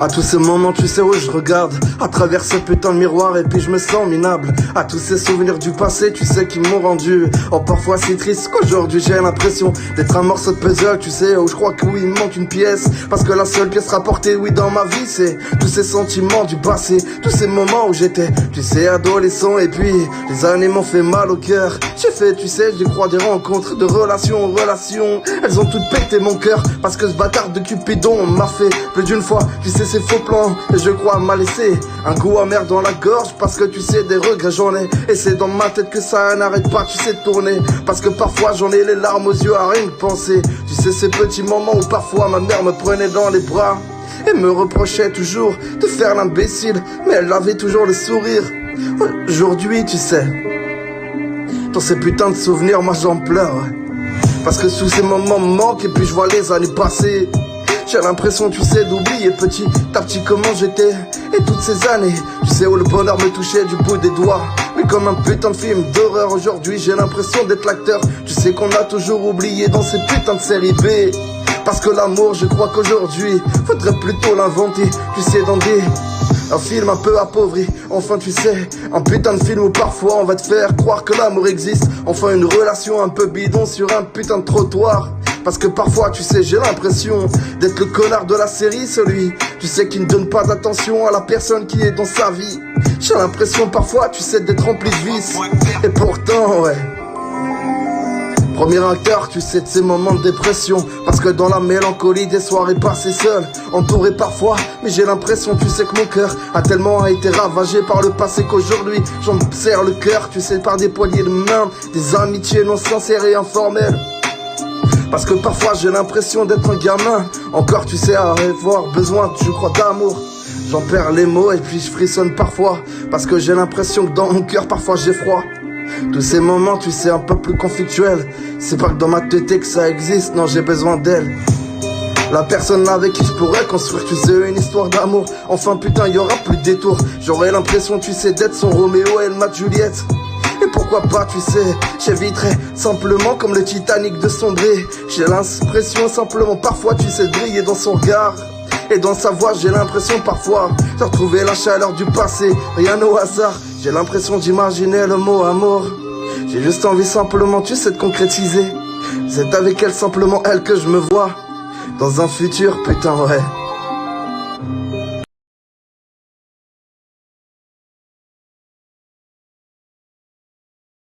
À tous ces moments, tu sais où je regarde à travers ce putain de miroir et puis je me sens minable. À tous ces souvenirs du passé, tu sais qui m'ont rendu. Oh, parfois c'est triste qu'aujourd'hui j'ai l'impression d'être un morceau de puzzle, tu sais, où je crois que oui, il me manque une pièce. Parce que la seule pièce rapportée, oui, dans ma vie, c'est tous ces sentiments du passé, tous ces moments où j'étais, tu sais, adolescent. Et puis, les années m'ont fait mal au cœur. J'ai fait, tu sais, j'ai crois des rencontres, de relation en relation. Elles ont toutes pété mon cœur, parce que ce bâtard de Cupidon m'a fait plus d'une fois, tu sais, ces faux plans. Et je crois m'a laissé un goût amer dans la gorge, parce que tu sais, des regrets j'en ai. Et c'est dans ma tête que ça n'arrête pas, tu sais, de tourner. Parce que parfois j'en ai les larmes aux yeux à rien que penser. Tu sais, ces petits moments où parfois ma mère me prenait dans les bras et me reprochait toujours de faire l'imbécile, mais elle avait toujours le sourire. Aujourd'hui, tu sais, dans ces putains de souvenirs, moi j'en pleure, ouais. Parce que tous ces moments me manquent et puis je vois les années passer. J'ai l'impression, tu sais, d'oublier petit à petit comment j'étais. Et toutes ces années, tu sais, où le bonheur me touchait du bout des doigts. Mais comme un putain de film d'horreur, aujourd'hui j'ai l'impression d'être l'acteur. Tu sais qu'on a toujours oublié dans ces putains de séries B. Parce que l'amour, je crois qu'aujourd'hui faudrait plutôt l'inventer. Tu sais, dans un film un peu appauvri. Enfin, tu sais, un putain de film où parfois on va te faire croire que l'amour existe. Enfin, une relation un peu bidon sur un putain de trottoir. Parce que parfois, tu sais, j'ai l'impression d'être le connard de la série, celui, tu sais, qui ne donne pas d'attention à la personne qui est dans sa vie. J'ai l'impression parfois, tu sais, d'être rempli de vices. Et pourtant, ouais, premier acteur, tu sais, de ces moments de dépression. Parce que dans la mélancolie des soirées passées seul, entouré parfois, mais j'ai l'impression, tu sais, que mon cœur a tellement été ravagé par le passé qu'aujourd'hui j'en serre le cœur, tu sais, par des poignées de main, des amitiés non sincères et informelles. Parce que parfois j'ai l'impression d'être un gamin, encore, tu sais, à avoir besoin, je crois, d'amour. J'en perds les mots et puis je frissonne parfois, parce que j'ai l'impression que dans mon cœur parfois j'ai froid. Tous ces moments, tu sais, un peu plus conflictuels, c'est pas que dans ma tête que ça existe, non, j'ai besoin d'elle. La personne avec qui je pourrais construire, tu sais, une histoire d'amour. Enfin putain, y aura plus de détour. J'aurais l'impression, tu sais, d'être son Roméo et ma Juliette. Et pourquoi pas, tu sais, j'éviterais simplement comme le Titanic de sombrer. J'ai l'impression simplement parfois, tu sais, de briller dans son regard. Et dans sa voix, j'ai l'impression parfois de retrouver la chaleur du passé, rien au hasard. J'ai l'impression d'imaginer le mot amour. J'ai juste envie simplement, tu sais, de concrétiser. C'est avec elle, simplement elle, que je me vois dans un futur, putain, ouais.